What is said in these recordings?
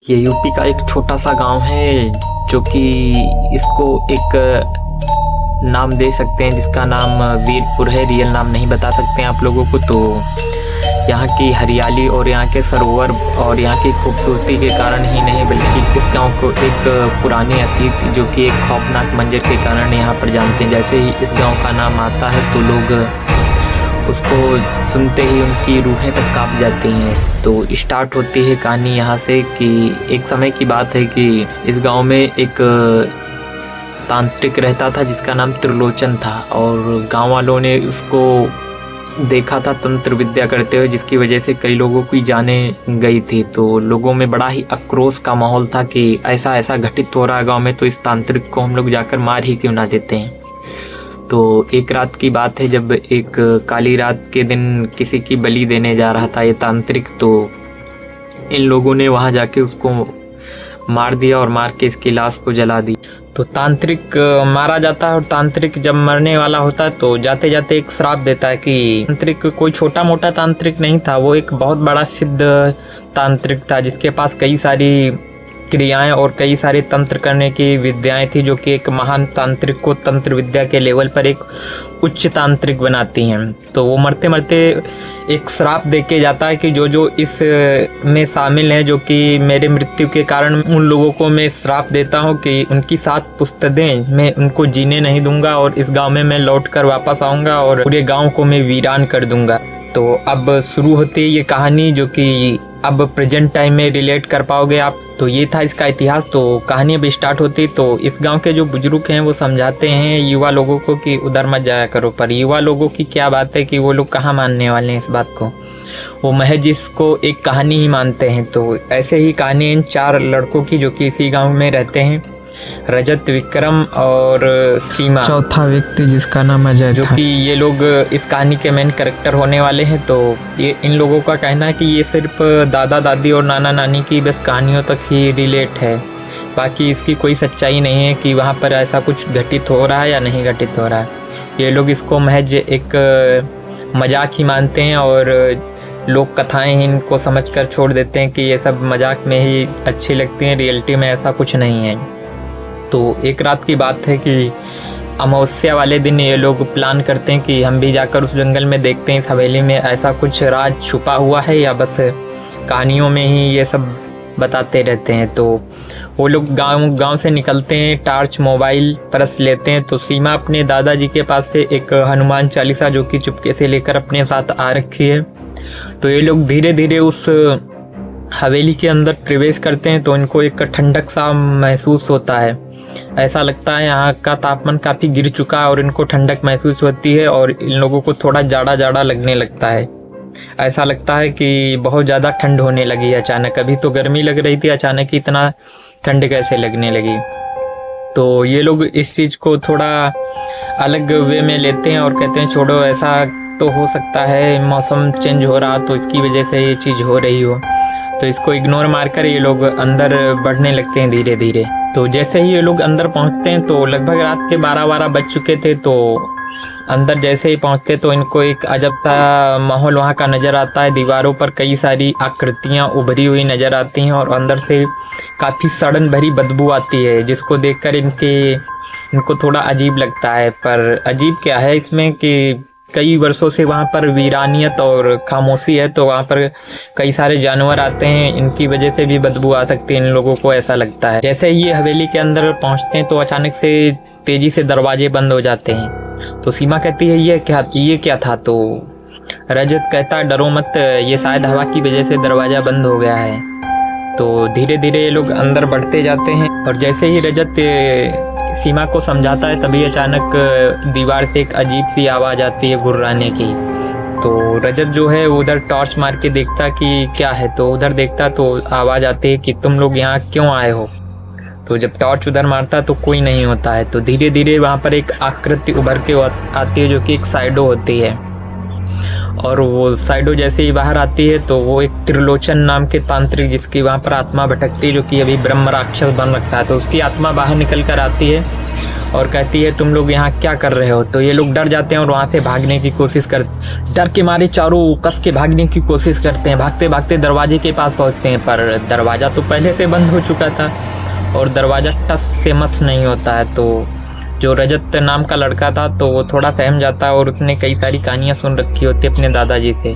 ये यूपी का एक छोटा सा गांव है जो कि इसको एक नाम दे सकते हैं जिसका नाम वीरपुर है। रियल नाम नहीं बता सकते हैं आप लोगों को। तो यहाँ की हरियाली और यहाँ के सरोवर और यहाँ की खूबसूरती के कारण ही नहीं बल्कि इस गांव को एक पुराने अतीत जो कि एक खौफनाक मंजर के कारण यहाँ पर जानते हैं। जैसे ही इस गांव का नाम आता है तो लोग उसको सुनते ही उनकी रूहें तक कांप जाती हैं। तो स्टार्ट होती है कहानी यहाँ से कि एक समय की बात है कि इस गांव में एक तांत्रिक रहता था जिसका नाम त्रिलोचन था, और गांव वालों ने उसको देखा था तंत्र विद्या करते हुए, जिसकी वजह से कई लोगों की जानें गई थी। तो लोगों में बड़ा ही आक्रोश का माहौल था कि ऐसा ऐसा घटित हो रहा है गांव में, तो इस तांत्रिक को हम लोग जाकर मार ही क्यों ना देते हैं। तो एक रात की बात है जब एक काली रात के दिन किसी की बलि देने जा रहा था ये तांत्रिक, तो इन लोगों ने वहां जाके उसको मार दिया और मार के इसकी लाश को जला दी। तो तांत्रिक मारा जाता है और तांत्रिक जब मरने वाला होता है तो जाते जाते एक श्राप देता है कि तांत्रिक कोई छोटा मोटा तांत्रिक नहीं था, वो एक बहुत बड़ा सिद्ध तांत्रिक था जिसके पास कई सारी क्रियाएं और कई सारे तंत्र करने की विद्याएं थी, जो कि एक महान तांत्रिक को तंत्र विद्या के लेवल पर एक उच्च तांत्रिक बनाती हैं। तो वो मरते मरते एक श्राप दे के जाता है कि जो जो इस में शामिल हैं, जो कि मेरे मृत्यु के कारण उन लोगों को मैं श्राप देता हूं कि उनकी 7 पुश्तैदें मैं उनको जीने नहीं दूंगा और इस गांव में मैं लौट कर वापस आऊँगा और पूरे गाँव को मैं वीरान कर दूंगा। तो अब शुरू होती है ये कहानी जो कि अब प्रेजेंट टाइम में रिलेट कर पाओगे आप। तो ये था इसका इतिहास। तो कहानी अब स्टार्ट होती तो इस गांव के जो बुजुर्ग हैं वो समझाते हैं युवा लोगों को कि उधर मत जाया करो, पर युवा लोगों की क्या बात है कि वो लोग कहाँ मानने वाले हैं इस बात को, वो महज इसको एक कहानी ही मानते हैं। तो ऐसे ही कहानी इन 4 लड़कों की जो कि इसी गाँव में रहते हैं, रजत, विक्रम और सीमा, चौथा व्यक्ति जिसका नाम अजय जो कि ये लोग इस कहानी के मेन कैरेक्टर होने वाले हैं। तो ये इन लोगों का कहना है कि ये सिर्फ दादा दादी और नाना नानी की बस कहानियों तक ही रिलेट है, बाकी इसकी कोई सच्चाई नहीं है कि वहाँ पर ऐसा कुछ घटित हो रहा है या नहीं घटित हो रहा है। ये लोग इसको महज एक मजाक ही मानते हैं और लोक कथाएं ही इनको समझकर छोड़ देते हैं कि ये सब मजाक में ही अच्छी लगती हैं, रियलिटी में ऐसा कुछ नहीं है। तो एक रात की बात है कि अमावस्या वाले दिन ये लोग प्लान करते हैं कि हम भी जाकर उस जंगल में देखते हैं इस हवेली में ऐसा कुछ राज छुपा हुआ है या बस कहानियों में ही ये सब बताते रहते हैं। तो वो लोग गांव से निकलते हैं, टार्च, मोबाइल, परस लेते हैं। तो सीमा अपने दादाजी के पास से एक हनुमान चालीसा जो कि चुपके से लेकर अपने साथ आ रखी है। तो ये लोग धीरे धीरे उस हवेली के अंदर प्रवेश करते हैं तो इनको एक ठंडक सा महसूस होता है। ऐसा लगता है यहाँ का तापमान काफ़ी गिर चुका है और इनको ठंडक महसूस होती है और इन लोगों को थोड़ा जाड़ा जाड़ा लगने लगता है। ऐसा लगता है कि बहुत ज़्यादा ठंड होने लगी है अचानक। अभी तो गर्मी लग रही थी, अचानक ही इतना ठंड कैसे लगने लगी। तो ये लोग इस चीज़ को थोड़ा अलग वे में लेते हैं और कहते हैं छोड़ो, ऐसा तो हो सकता है मौसम चेंज हो रहा तो इसकी वजह से ये चीज़ हो रही हो। तो इसको इग्नोर मारकर ये लोग अंदर बढ़ने लगते हैं धीरे धीरे। तो जैसे ही ये लोग अंदर पहुंचते हैं तो लगभग रात के 12 बज चुके थे। तो अंदर जैसे ही पहुंचते तो इनको एक अजब सा माहौल वहां का नज़र आता है। दीवारों पर कई सारी आकृतियां उभरी हुई नज़र आती हैं और अंदर से काफ़ी सड़न भरी बदबू आती है, जिसको देखकर इनको थोड़ा अजीब लगता है। पर अजीब क्या है इसमें कि कई वर्षों से वहाँ पर वीरानियत और खामोशी है, तो वहाँ पर कई सारे जानवर आते हैं, इनकी वजह से भी बदबू आ सकती है, इन लोगों को ऐसा लगता है। जैसे ही ये हवेली के अंदर पहुँचते हैं तो अचानक से तेजी से दरवाजे बंद हो जाते हैं। तो सीमा कहती है ये क्या था। तो रजत कहता है डरो मत, ये शायद हवा की वजह से दरवाज़ा बंद हो गया है। तो धीरे धीरे ये लोग अंदर बढ़ते जाते हैं और जैसे ही रजत सीमा को समझाता है तभी अचानक दीवार से एक अजीब सी आवाज़ आती है गुर्राने की। तो रजत जो है वो उधर टॉर्च मार के देखता कि क्या है। तो उधर देखता तो आवाज़ आती है कि तुम लोग यहाँ क्यों आए हो। तो जब टॉर्च उधर मारता तो कोई नहीं होता है। तो धीरे धीरे वहाँ पर एक आकृति उभर के आती है जो कि एक साइडो होती है, और वो साइडो जैसे ही बाहर आती है तो वो एक त्रिलोचन नाम के तांत्रिक जिसकी वहाँ पर आत्मा भटकती है, जो कि अभी ब्रह्म राक्षस बन रखा है। तो उसकी आत्मा बाहर निकल कर आती है और कहती है तुम लोग यहाँ क्या कर रहे हो। तो ये लोग डर जाते हैं और वहाँ से भागने की कोशिश डर के मारे चारों कस के भागने की कोशिश करते हैं। भागते भागते दरवाजे के पास पहुँचते हैं, पर दरवाज़ा तो पहले से बंद हो चुका था और दरवाज़ा टस से मस नहीं होता है। तो जो रजत नाम का लड़का था तो वो थोड़ा सहम जाता है और उसने कई सारी कहानियाँ सुन रखी होती अपने दादाजी से।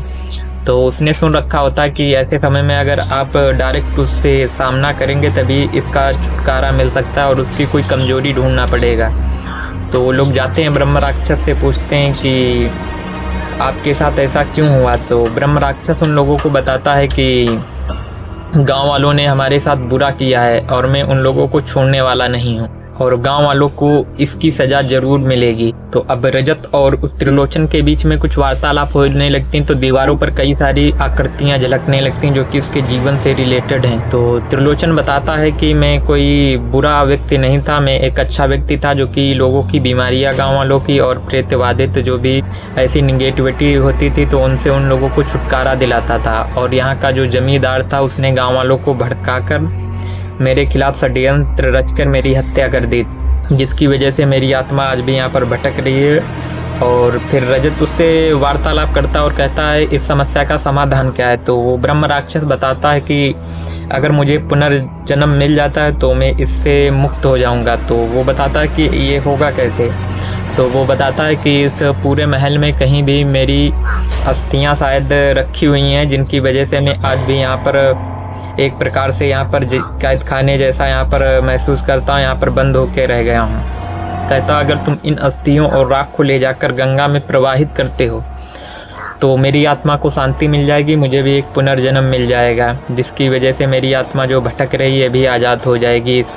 तो उसने सुन रखा होता कि ऐसे समय में अगर आप डायरेक्ट उससे सामना करेंगे तभी इसका छुटकारा मिल सकता है और उसकी कोई कमजोरी ढूंढना पड़ेगा। तो वो लोग जाते हैं ब्रह्म राक्षस से, पूछते हैं कि आपके साथ ऐसा क्यों हुआ। तो ब्रह्म राक्षस उन लोगों को बताता है कि गांव वालों ने हमारे साथ बुरा किया है और मैं उन लोगों को छोड़ने वाला नहीं हूँ और गांव वालों को इसकी सजा जरूर मिलेगी। तो अब रजत और उस त्रिलोचन के बीच में कुछ वार्तालाप होने लगती, तो दीवारों पर कई सारी आकृतियां झलकने लगती जो कि उसके जीवन से रिलेटेड हैं। तो त्रिलोचन बताता है कि मैं कोई बुरा व्यक्ति नहीं था, मैं एक अच्छा व्यक्ति था जो कि लोगों की बीमारियां, गाँव वालों की और प्रेतवादित जो भी ऐसी निगेटिविटी होती थी तो उनसे उन लोगों को छुटकारा दिलाता था। और यहाँ का जो जमींदार था उसने गाँव वालों को भड़काकर मेरे खिलाफ षड्यंत्र रचकर मेरी हत्या कर दी, जिसकी वजह से मेरी आत्मा आज भी यहाँ पर भटक रही है। और फिर रजत उससे वार्तालाप करता और कहता है इस समस्या का समाधान क्या है। तो वो ब्रह्म राक्षस बताता है कि अगर मुझे पुनर्जन्म मिल जाता है तो मैं इससे मुक्त हो जाऊंगा। तो वो बताता है कि ये होगा कैसे। तो वो बताता है कि इस पूरे महल में कहीं भी मेरी अस्थियाँ शायद रखी हुई हैं, जिनकी वजह से मैं आज भी यहाँ पर एक प्रकार से यहाँ पर कैद खाने जैसा यहाँ पर महसूस करता हूँ, यहाँ पर बंद होकर रह गया हूँ। कहता अगर तुम इन अस्थियों और राख को ले जाकर गंगा में प्रवाहित करते हो तो मेरी आत्मा को शांति मिल जाएगी, मुझे भी एक पुनर्जन्म मिल जाएगा, जिसकी वजह से मेरी आत्मा जो भटक रही है भी आज़ाद हो जाएगी इस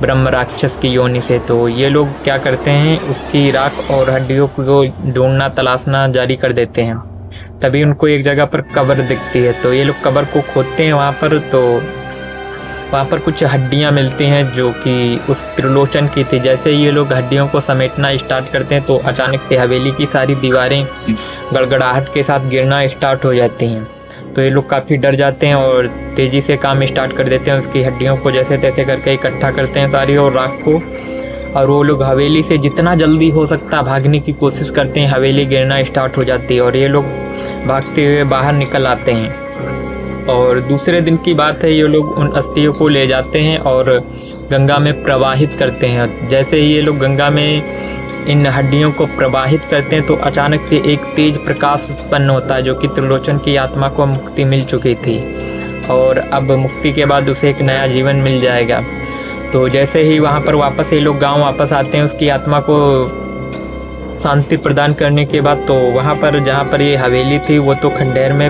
ब्रह्म राक्षस की योनि से। तो ये लोग क्या करते हैं, उसकी राख और हड्डियों को ढूंढना तलाशना जारी कर देते हैं। तभी उनको एक जगह पर कब्र दिखती है। तो ये लोग कब्र को खोदते हैं वहाँ पर, तो वहाँ पर कुछ हड्डियाँ मिलती हैं जो कि उस त्रिलोचन की थी। जैसे ये लोग हड्डियों को समेटना स्टार्ट करते हैं तो अचानक से हवेली की सारी दीवारें गड़गड़ाहट के साथ गिरना स्टार्ट हो जाती हैं। तो ये लोग काफ़ी डर जाते हैं और तेज़ी से काम स्टार्ट कर देते हैं, उसकी हड्डियों को जैसे तैसे करके इकट्ठा करते हैं सारी और राख को। और वो लोग हवेली से जितना जल्दी हो सकता भागने की कोशिश करते हैं, हवेली गिरना स्टार्ट हो जाती है और ये लोग भागते हुए बाहर निकल आते हैं। और दूसरे दिन की बात है, ये लोग उन अस्थियों को ले जाते हैं और गंगा में प्रवाहित करते हैं। जैसे ही ये लोग गंगा में इन हड्डियों को प्रवाहित करते हैं तो अचानक से एक तेज प्रकाश उत्पन्न होता है जो कि त्रिलोचन की आत्मा को मुक्ति मिल चुकी थी और अब मुक्ति के बाद उसे एक नया जीवन मिल जाएगा। तो जैसे ही वहाँ पर वापस ये लोग गाँव वापस आते हैं, उसकी आत्मा को शांति प्रदान करने के बाद, तो वहाँ पर जहाँ पर ये हवेली थी वो तो खंडहर में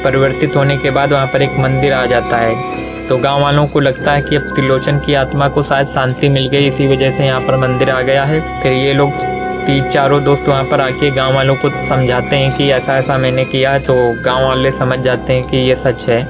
परिवर्तित होने के बाद वहाँ पर एक मंदिर आ जाता है। तो गांव वालों को लगता है कि अब त्रिलोचन की आत्मा को शायद शांति मिल गई, इसी वजह से यहाँ पर मंदिर आ गया है। फिर ये लोग चारों दोस्त वहाँ पर आके गांव वालों को समझाते हैं कि ऐसा ऐसा मैंने किया है। तो गांव वाले समझ जाते हैं कि ये सच है,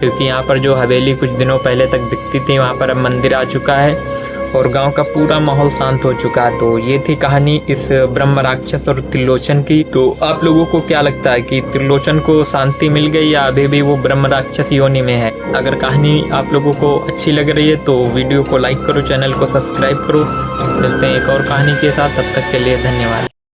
क्योंकि यहाँ पर जो हवेली कुछ दिनों पहले तक दिखती थी वहाँ पर अब मंदिर आ चुका है और गांव का पूरा माहौल शांत हो चुका है। तो ये थी कहानी इस ब्रह्म राक्षस और त्रिलोचन की। तो आप लोगों को क्या लगता है कि त्रिलोचन को शांति मिल गई या अभी भी वो ब्रह्म राक्षस योनि में है? अगर कहानी आप लोगों को अच्छी लग रही है तो वीडियो को लाइक करो, चैनल को सब्सक्राइब करो। मिलते हैं एक और कहानी के साथ, तब तक के लिए धन्यवाद।